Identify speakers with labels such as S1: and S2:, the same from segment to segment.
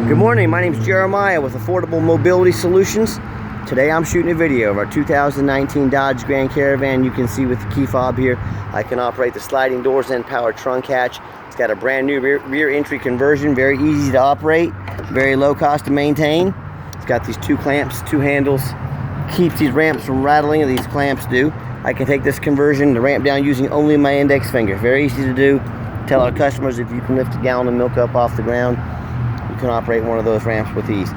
S1: Good morning, my name is Jeremiah with Affordable Mobility Solutions. Today I'm shooting a video of our 2019 Dodge Grand Caravan. You can see with the key fob here, I can operate the sliding doors and power trunk hatch. It's got a brand new rear entry conversion, very easy to operate, very low cost to maintain. It's got these two clamps, two handles, keeps these ramps from rattling, these clamps do. I can take this conversion, the ramp down using only my index finger. Very easy to do. Tell our customers if you can lift a gallon of milk up off the ground, you can operate one of those ramps with ease.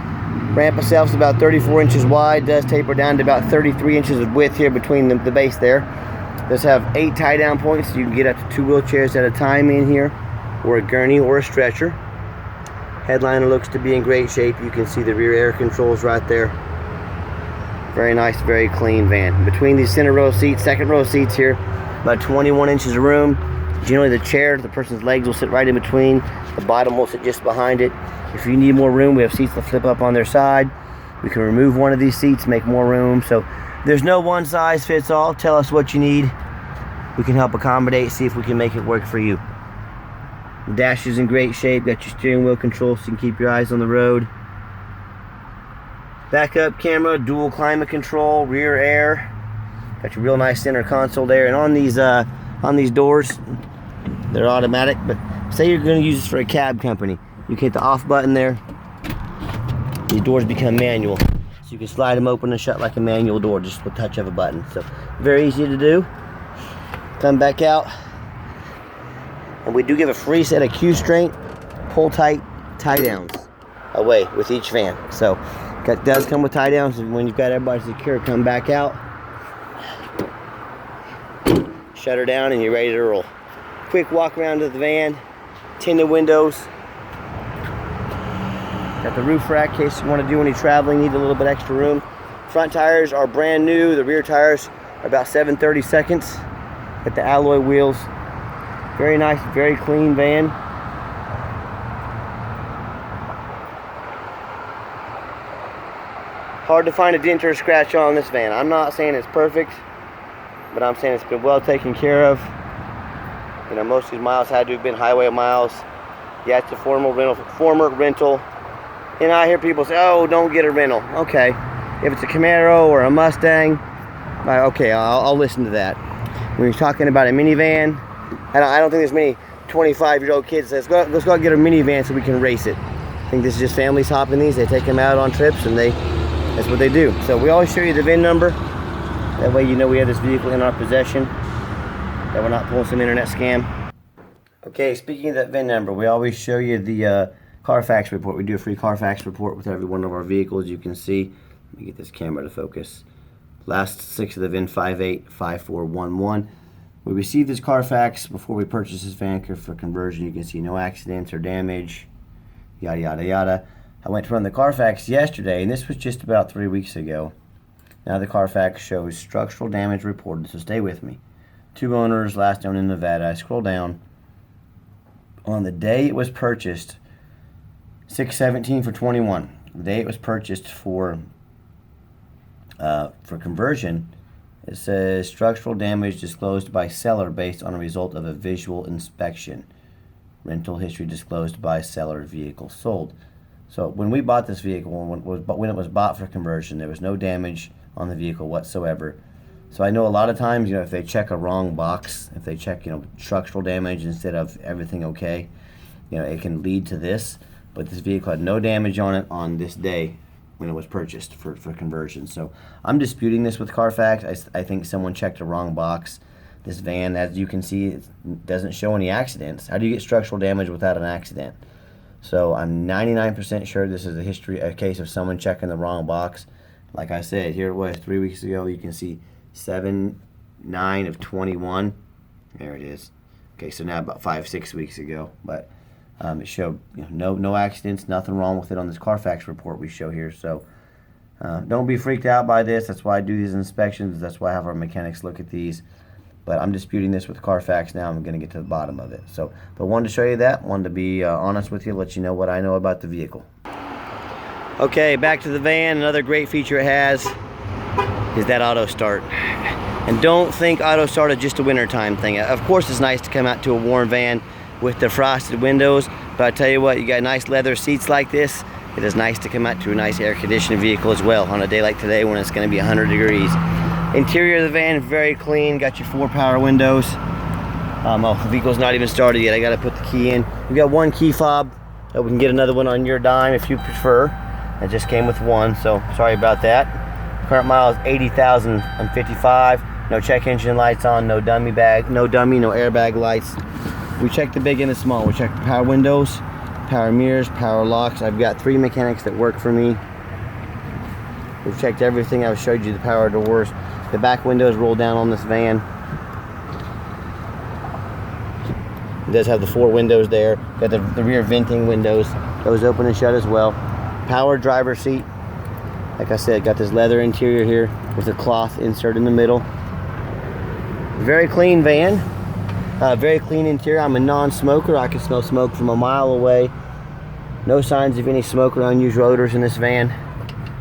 S1: Ramp itself is about 34 inches wide, does taper down to about 33 inches of width here between the base there. Does have 8 tie down points, so you can get up to 2 wheelchairs at a time in here, or a gurney or a stretcher. Headliner looks to be in great shape. You can see the rear air controls right there. Very nice, very clean van. Between these center row seats, second row seats here, about 21 inches of room. Generally the chair, the person's legs will sit right in between. The bottom will sit just behind it. If you need more room, we have seats that flip up on their side. We can remove one of these seats, make more room. So there's no one size fits all. Tell us what you need. We can help accommodate, see if we can make it work for you. The dash is in great shape. Got your steering wheel control so you can keep your eyes on the road. Backup camera, dual climate control, rear air. Got your real nice center console there. And on these doors, they're automatic, but say you're going to use this for a cab company. You can hit the off button there. These doors become manual. So you can slide them open and shut like a manual door just with the touch of a button. So very easy to do. Come back out. And we do give a free set of Q-Straint, pull tight, tie downs away with each van. So it does come with tie downs. When you've got everybody secure, come back out. Shut her down and you're ready to roll. Quick walk around to the van. Tinted windows. Got the roof rack in case you want to do any traveling, need a little bit extra room. Front tires are brand new. The rear tires are about 7/32. Got the alloy wheels. Very nice, very clean van. Hard to find a dent or a scratch on this van. I'm not saying it's perfect, but I'm saying it's been well taken care of. You know, most of these miles had to have been highway miles. Yeah, it's a former rental. And I hear people say, oh, don't get a rental. Okay, if it's a Camaro or a Mustang, okay, I'll listen to that. When you're talking about a minivan, I don't think there's many 25-year-old kids that say, let's go get a minivan so we can race it. I think this is just families hopping these. They take them out on trips and that's what they do. So we always show you the VIN number. That way you know we have this vehicle in our possession, that we're not pulling some internet scam. Okay, speaking of that VIN number, we always show you the Carfax report. We do a free Carfax report with every one of our vehicles. You can see, let me get this camera to focus. Last 6 of the VIN 585411. We received this Carfax before we purchased this van for conversion. You can see no accidents or damage, yada yada yada. I went to run the Carfax yesterday, and this was just about 3 weeks ago. Now the Carfax shows structural damage reported, so stay with me. 2 owners, last owned in Nevada. I scroll down. On the day it was purchased, 6/17 for 21. The day it was purchased for conversion, it says structural damage disclosed by seller based on a result of a visual inspection. Rental history disclosed by seller. Vehicle sold. So when we bought this vehicle, when it was bought for conversion, there was no damage on the vehicle whatsoever. So I know a lot of times, you know, if they check a wrong box, if they check, you know, structural damage instead of everything okay, you know, it can lead to this. But this vehicle had no damage on it on this day when it was purchased for conversion. So I'm disputing this with Carfax. I think someone checked a wrong box. This van, as you can see, it doesn't show any accidents. How do you get structural damage without an accident? So I'm 99% sure this is a case of someone checking the wrong box. Like I said, here it was 3 weeks ago. You can see 7/9 of 21. There it is. Okay, so now about 5-6 weeks ago. But it showed, you know, no accidents, nothing wrong with it on this Carfax report we show here. So don't be freaked out by this. That's why I do these inspections. That's why I have our mechanics look at these. But I'm disputing this with Carfax now. I'm going to get to the bottom of it. So, but wanted to show you that. Wanted to be honest with you, let you know what I know about the vehicle. Okay, back to the van. Another great feature it has is that auto start. And don't think auto start is just a wintertime thing. Of course, it's nice to come out to a warm van with the frosted windows, but I tell you what, you got nice leather seats like this. It is nice to come out to a nice air-conditioned vehicle as well on a day like today when it's going to be 100 degrees. Interior of the van, very clean. Got your 4 power windows. Oh, the vehicle's not even started yet. I got to put the key in. We got 1 key fob. We can get another one on your dime if you prefer. It just came with 1, so sorry about that. Current mile is 80,055. No check engine lights on, no dummy, no airbag lights. We checked the big and the small. We checked the power windows, power mirrors, power locks. I've got 3 mechanics that work for me. We've checked everything. I've showed you the power doors. The back windows roll down on this van. It does have the 4 windows there. Got the rear venting windows. Those open and shut as well. Power driver seat. Like I said, got this leather interior here with a cloth insert in the middle. Very clean van. Very clean interior. I'm a non-smoker. I can smell smoke from a mile away. No signs of any smoke or unusual odors in this van.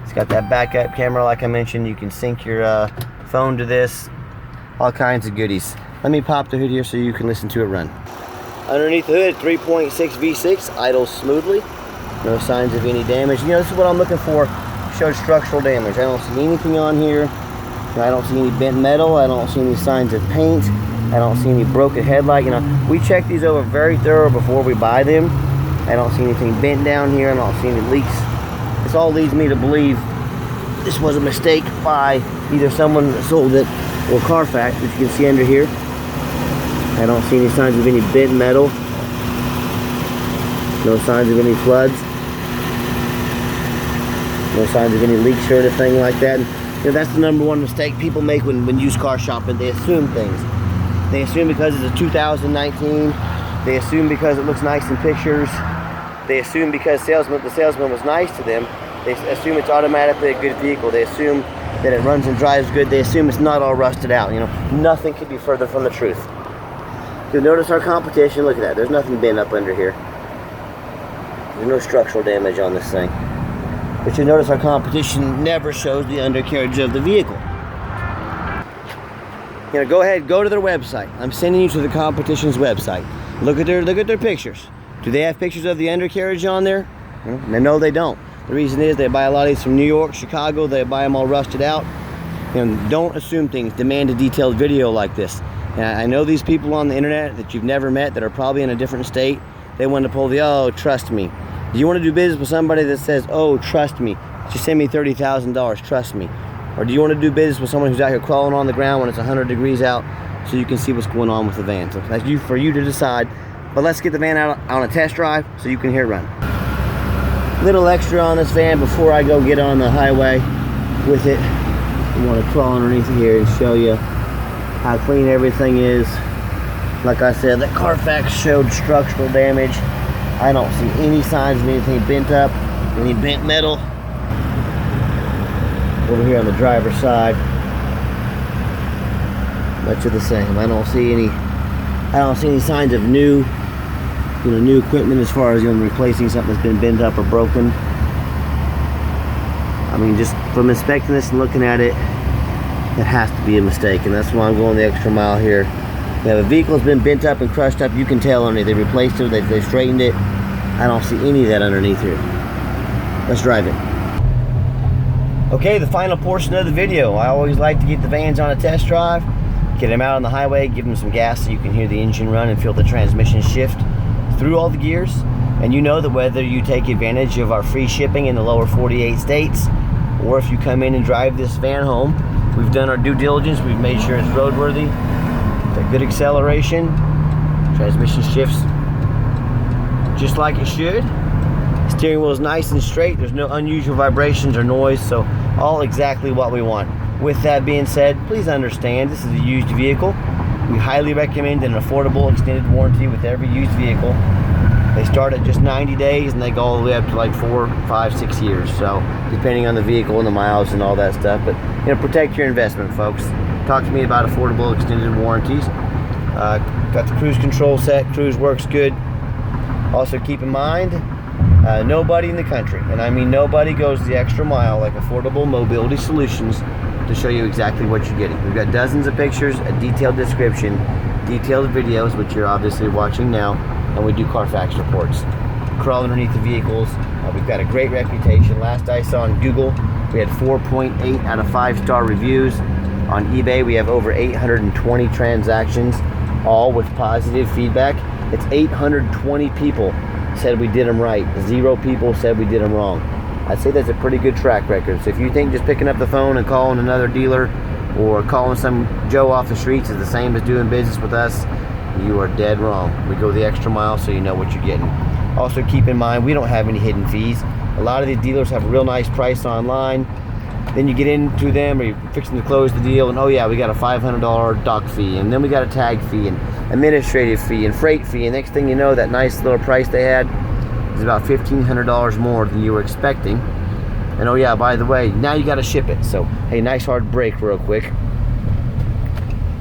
S1: It's got that backup camera like I mentioned. You can sync your phone to this. All kinds of goodies. Let me pop the hood here so you can listen to it run. Underneath the hood, 3.6 V6, idles smoothly. No signs of any damage. You know, this is what I'm looking for. Showed structural damage. I don't see anything on here. I don't see any bent metal. I don't see any signs of paint. I don't see any broken headlight. You know, we check these over very thorough before we buy them. I don't see anything bent down here. I don't see any leaks. This all leads me to believe this was a mistake by either someone that sold it or Carfax, which you can see under here. I don't see any signs of any bent metal. No signs of any floods. No signs of any leaks or anything like that. And, you know, that's the #1 mistake people make when used car shopping. They assume things. They assume because it's a 2019. They assume because it looks nice in pictures. They assume because the salesman was nice to them. They assume it's automatically a good vehicle. They assume that it runs and drives good. They assume it's not all rusted out. You know, nothing could be further from the truth. You'll notice our competition. Look at that. There's nothing bent up under here. There's no structural damage on this thing. But you'll notice our competition never shows the undercarriage of the vehicle. You know, go ahead, go to their website. I'm sending you to the competition's website. Look at their pictures. Do they have pictures of the undercarriage on there? No, they don't. The reason is they buy a lot of these from New York, Chicago. They buy them all rusted out. And don't assume things. Demand a detailed video like this. And I know these people on the internet that you've never met that are probably in a different state. They want to pull the, oh, trust me. Do you want to do business with somebody that says, oh, trust me, just send me $30,000, trust me? Or do you want to do business with someone who's out here crawling on the ground when it's 100 degrees out so you can see what's going on with the van? So that's for you to decide. But let's get the van out on a test drive so you can hear it run. Little extra on this van before I go get on the highway with it. I want to crawl underneath here and show you how clean everything is. Like I said, that Carfax showed structural damage. I don't see any signs of anything bent up, any bent metal. Over here on the driver's side, much of the same. I don't see any signs of new equipment as far as replacing something that's been bent up or broken. I mean, just from inspecting this and looking at it, it has to be a mistake, and that's why I'm going the extra mile here. If a vehicle's been bent up and crushed up, you can tell on it. They replaced it, they straightened it. I don't see any of that underneath here. Let's drive it. Okay, the final portion of the video. I always like to get the vans on a test drive, get them out on the highway, give them some gas so you can hear the engine run and feel the transmission shift through all the gears. And you know that whether you take advantage of our free shipping in the lower 48 states, or if you come in and drive this van home, we've done our due diligence. We've made sure it's roadworthy, got good acceleration, transmission shifts just like it should. Steering wheel is nice and straight. There's no unusual vibrations or noise, so all exactly what we want. With that being said, please understand this is a used vehicle. We highly recommend an affordable extended warranty with every used vehicle. They start at just 90 days and they go all the way up to like 4, 5, 6 years. So depending on the vehicle and the miles and all that stuff. But protect your investment, folks. Talk to me about affordable extended warranties. Got the cruise control set. Cruise works good. Also keep in mind, nobody in the country, and I mean nobody, goes the extra mile like Affordable Mobility Solutions to show you exactly what you're getting. We've got dozens of pictures, a detailed description, detailed videos, which you're obviously watching now, and we do Carfax reports. crawl underneath the vehicles. We've got a great reputation. Last I saw on Google, we had 4.8 out of 5-star reviews. On eBay, we have over 820 transactions, all with positive feedback. It's 820 people said we did them right. 0 people said we did them wrong. I'd say that's a pretty good track record. So if you think just picking up the phone and calling another dealer or calling some Joe off the streets is the same as doing business with us, you are dead wrong. We go the extra mile so you know what you're getting. Also keep in mind, we don't have any hidden fees. A lot of these dealers have a real nice price online. Then you get into them or you're fixing to close the deal and oh yeah, we got a $500 dock fee, and then we got a tag fee and administrative fee and freight fee, and next thing you know, that nice little price they had is about $1,500 more than you were expecting. And oh yeah, by the way, now you got to ship it. So hey, nice hard brake real quick.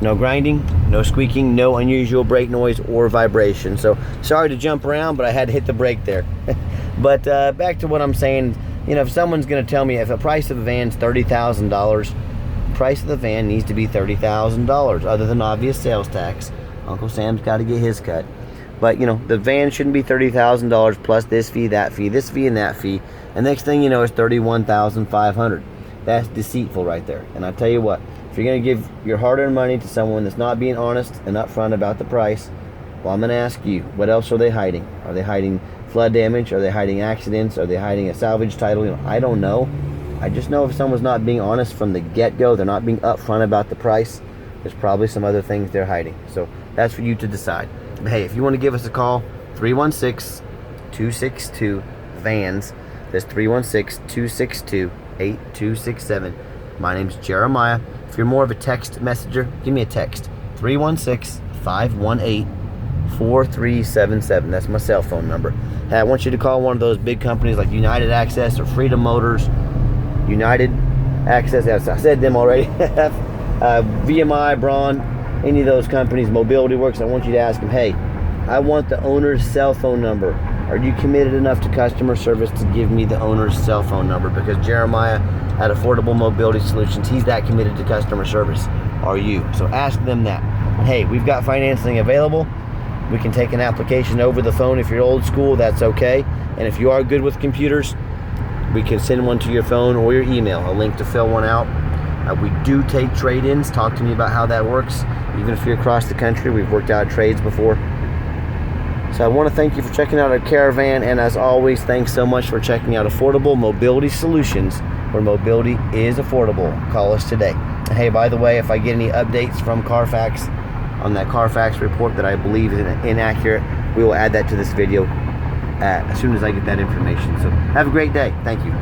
S1: No grinding, no squeaking, no unusual brake noise or vibration. So sorry to jump around, but I had to hit the brake there. But back to what I'm saying, you know, if someone's going to tell me if the price of a van's $30,000, the price of the van needs to be $30,000, other than obvious sales tax. Uncle Sam's got to get his cut. But, you know, the van shouldn't be $30,000 plus this fee, this fee, and that fee. And next thing you know, it's $31,500. That's deceitful right there. And I tell you what, if you're going to give your hard-earned money to someone that's not being honest and upfront about the price, well, I'm going to ask you, what else are they hiding? Are they hiding flood damage? Are they hiding accidents? Are they hiding a salvage title? You know, I don't know. I just know if someone's not being honest from the get-go, they're not being upfront about the price, there's probably some other things they're hiding. So that's for you to decide. But hey, if you want to give us a call, 316-262-VANS. That's 316-262-8267. My name's Jeremiah. If you're more of a text messenger, give me a text. 316-518-4377. That's my cell phone number. Hey, I want you to call one of those big companies like United Access or Freedom Motors. United Access, I said them already. VMI, Braun, any of those companies, Mobility Works. I want you to ask them, hey, I want the owner's cell phone number. Are you committed enough to customer service to give me the owner's cell phone number? Because Jeremiah at Affordable Mobility Solutions, he's that committed to customer service. Are you? So ask them that. Hey, we've got financing available. We can take an application over the phone. If you're old school, that's okay. And if you are good with computers, we can send one to your phone or your email, a link to fill one out. We do take trade-ins. Talk to me about how that works. Even if you're across the country, we've worked out trades before. So I want to thank you for checking out our Caravan, and as always, thanks so much for checking out Affordable Mobility Solutions, where mobility is affordable. Call us today. Hey, by the way, if I get any updates from Carfax on that Carfax report that I believe is inaccurate, we will add that to this video as soon as I get that information. So have a great day. Thank you.